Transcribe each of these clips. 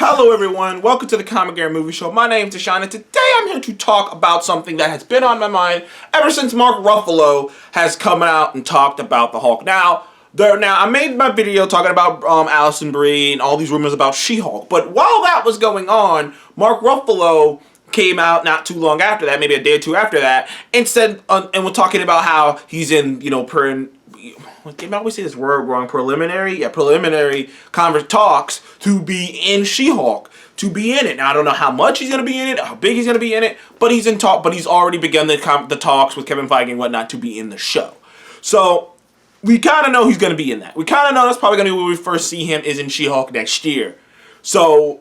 Hello everyone, welcome to the Comic Gear Movie Show. My name's Deshaun, and today I'm here to talk about something that has been on my mind ever since Mark Ruffalo has come out and talked about the Hulk. Now I made my video talking about Alison Brie and all these rumors about She-Hulk, but while that was going on, Mark Ruffalo came out not too long after that, maybe a day or two after that, and said, and we're talking about how he's in, I always say this word wrong, preliminary talks to be in She-Hulk, to be in it. Now, I don't know how much he's going to be in it, how big he's going to be in it, but he's already begun the talks with Kevin Feige and whatnot to be in the show. So, we kind of know he's going to be in that. We kind of know that's probably going to be when we first see him is in She-Hulk next year. So,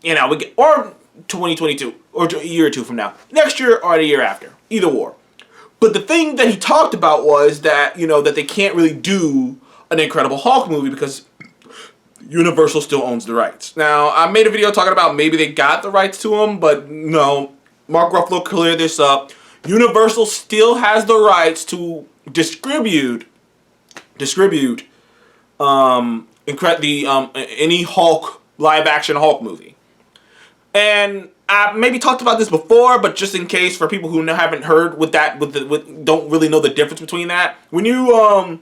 or 2022, or a year or two from now. Next year or the year after. Either or. But the thing that he talked about was that, that they can't really do an Incredible Hulk movie because Universal still owns the rights. Now, I made a video talking about maybe they got the rights to them, but no. Mark Ruffalo cleared this up. Universal still has the rights to distribute any Hulk live-action Hulk movie. And I maybe talked about this before, but just in case for people who haven't heard don't really know the difference between that. When you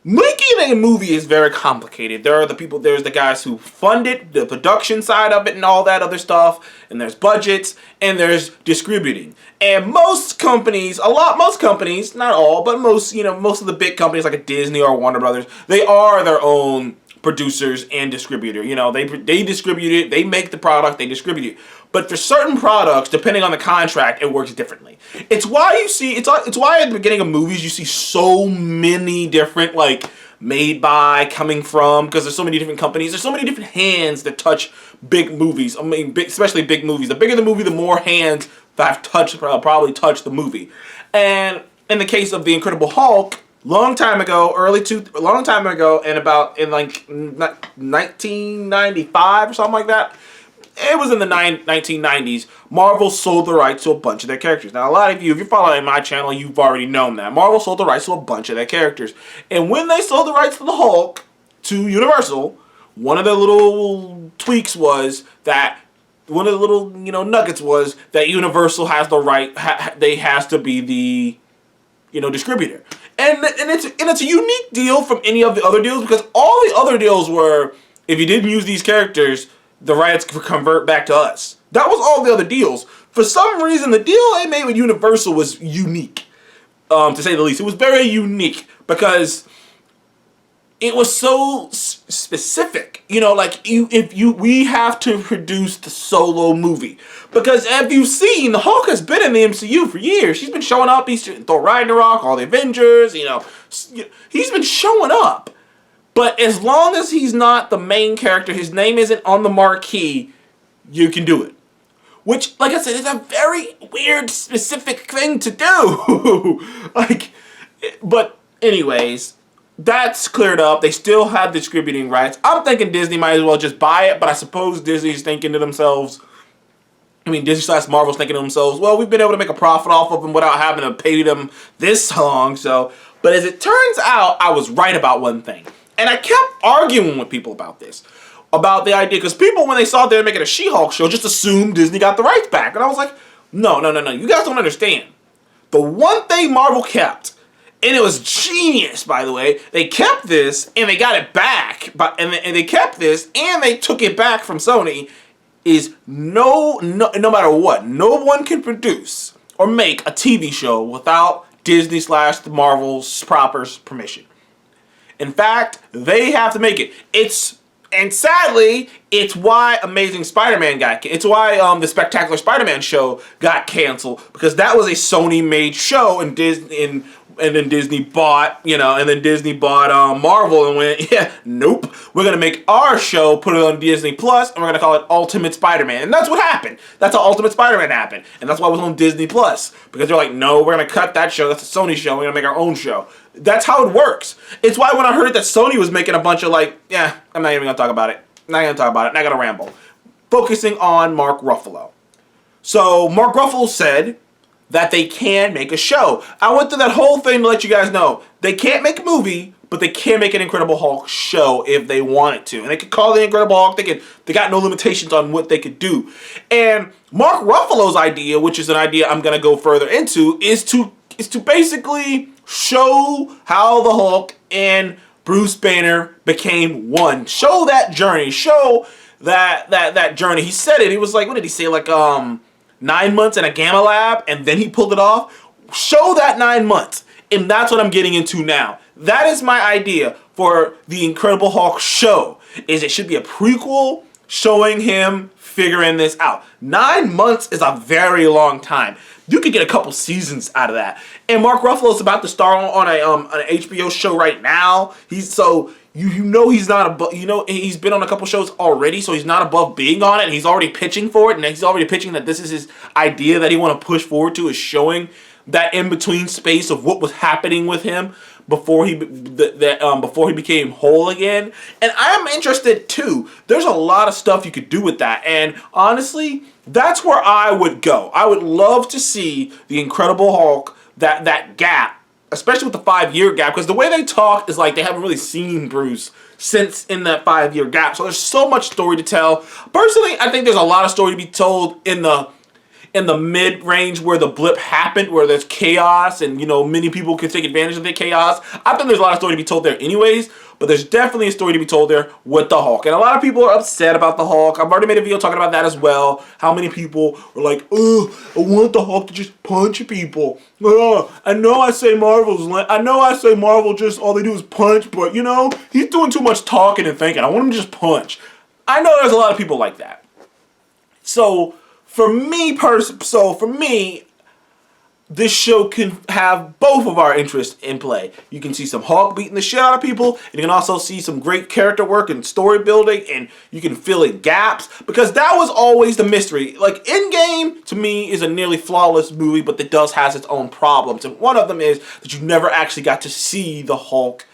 making a movie is very complicated. There's the guys who fund it, the production side of it and all that other stuff, and there's budgets, and there's distributing. And most companies, not all, but most of the big companies like a Disney or Warner Brothers, they are their own producers and distributor. They distribute it, they make the product, they distribute it. But for certain products, depending on the contract, it works differently. It's why at the beginning of movies you see so many different made by, coming from, because there's so many different companies, there's so many different hands that touch big movies. Especially big movies. The bigger the movie, the more hands that have probably touched the movie. And in the case of the Incredible Hulk, long time ago, in 1995 or something like that. It was in the 1990s. Marvel sold the rights to a bunch of their characters. Now, a lot of you, if you're following my channel, you've already known that. Marvel sold the rights to a bunch of their characters. And when they sold the rights to the Hulk to Universal, one of the little tweaks was that, one of the little, nuggets was that Universal has the right, they has to be the, distributor. And it's a unique deal from any of the other deals, because all the other deals were, if you didn't use these characters, the rights could convert back to us. That was all the other deals. For some reason, the deal they made with Universal was unique, to say the least. It was very unique because it was so specific. We have to produce the solo movie. Because as you've seen, the Hulk has been in the MCU for years. He's been showing up. He's Thor Ragnarok, all the Avengers, he's been showing up. But as long as he's not the main character, his name isn't on the marquee, you can do it. Which, like I said, is a very weird, specific thing to do. But anyways, that's cleared up. They still have distributing rights. I'm thinking Disney might as well just buy it, but I suppose Disney's thinking to themselves, Disney/Marvel's thinking to themselves, well, we've been able to make a profit off of them without having to pay them this long, so. But as it turns out, I was right about one thing. And I kept arguing with people about this. About the idea, because people, when they saw they were making a She-Hulk show, just assumed Disney got the rights back. And I was like, no, you guys don't understand. The one thing Marvel kept, and it was genius, by the way, they kept this, and they got it back, and they kept this, and they took it back from Sony, is no matter what, no one can produce or make a TV show without Disney/the Marvel's proper permission. In fact, they have to make it. And sadly, it's why Amazing Spider-Man it's why the Spectacular Spider-Man show got canceled, because that was a Sony-made show, and then Disney bought, Marvel and went, yeah, nope. We're going to make our show, put it on Disney Plus, and we're going to call it Ultimate Spider-Man. And that's what happened. That's how Ultimate Spider-Man happened. And that's why it was on Disney Plus. Because they're like, no, we're going to cut that show. That's a Sony show. We're going to make our own show. That's how it works. It's why when I heard that Sony was making a bunch of I'm not even going to talk about it. Not going to ramble. Focusing on Mark Ruffalo. So, Mark Ruffalo said that they can make a show. I went through that whole thing to let you guys know. They can't make a movie, but they can make an Incredible Hulk show if they wanted to. And they could call it the Incredible Hulk. They got no limitations on what they could do. And Mark Ruffalo's idea, which is an idea I'm going to go further into, is to basically show how the Hulk and Bruce Banner became one. Show that journey. Show that journey. He said it. He was like, what did he say? Like 9 months in a gamma lab, and then he pulled it off. Show that 9 months. And that's what I'm getting into now. That is my idea for the Incredible Hulk show. Is it should be a prequel showing him figuring this out. 9 months is a very long time. You could get a couple seasons out of that. And Mark Ruffalo's about to star on an HBO show right now. He's not above, he's been on a couple shows already, so he's not above being on it. And he's already pitching for it, and he's already pitching that this is his idea that he want to push forward to, is showing that in-between space of what was happening with him before he became whole again. And I am interested too. There's a lot of stuff you could do with that. And honestly, that's where I would go. I would love to see the Incredible Hulk, that gap, especially with the 5-year gap, because the way they talk is like they haven't really seen Bruce since in that 5-year gap. So there's so much story to tell. Personally, I think there's a lot of story to be told in the mid-range where the blip happened, where there's chaos and, many people can take advantage of the chaos. I think there's a lot of story to be told there anyways, but there's definitely a story to be told there with the Hulk. And a lot of people are upset about the Hulk. I've already made a video talking about that as well. How many people are like, oh, I want the Hulk to just punch people. I know I say Marvel just, all they do is punch, but, he's doing too much talking and thinking. I want him to just punch. I know there's a lot of people like that. So for me, this show can have both of our interests in play. You can see some Hulk beating the shit out of people, and you can also see some great character work and story building, and you can fill in gaps, because that was always the mystery. Like, Endgame, to me, is a nearly flawless movie, but it does has its own problems, and one of them is that you never actually got to see the Hulk,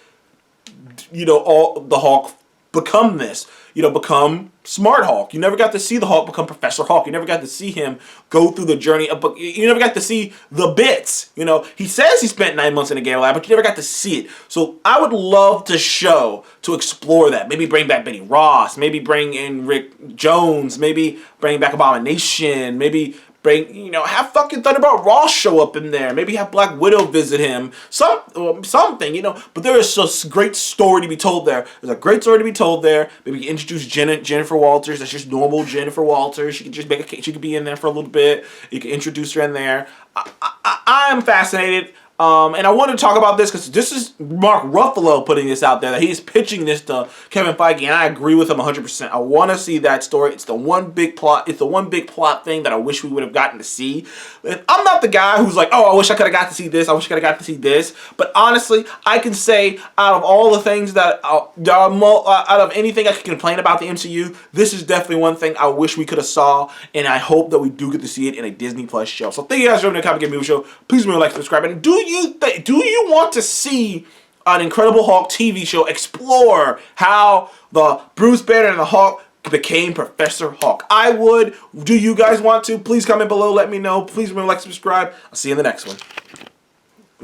the Hulk become this. Become Smart Hulk. You never got to see the Hulk become Professor Hulk. You never got to see him go through the journey. You never got to see the bits. He says he spent 9 months in a gamma lab, but you never got to see it. So I would love to explore that. Maybe bring back Betty Ross. Maybe bring in Rick Jones. Maybe bring back Abomination. Maybe have fucking Thunderbolt Ross show up in there. Maybe have Black Widow visit him. Something, But there is just great story to be told there. There's a great story to be told there. Maybe introduce Jennifer Walters. That's just normal Jennifer Walters. She could be in there for a little bit. You can introduce her in there. I'm fascinated. And I wanted to talk about this because this is Mark Ruffalo putting this out there, that he's pitching this to Kevin Feige, and I agree with him 100%. I want to see that story. It's the one big plot. It's the one big plot thing that I wish we would have gotten to see. And I'm not the guy who's like, oh, I wish I could have got to see this. I wish I could have got to see this. But honestly, I can say out of all the things out of anything I could complain about the MCU, this is definitely one thing I wish we could have saw, and I hope that we do get to see it in a Disney Plus show. So thank you guys for joining the Comic Game Movie Show. Please remember to like, subscribe, and do you want to see an Incredible Hulk TV show explore how the Bruce Banner and the Hulk became Professor Hulk? I would. Do you guys want to? Please comment below. Let me know. Please remember to like, subscribe. I'll see you in the next one.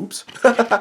Oops.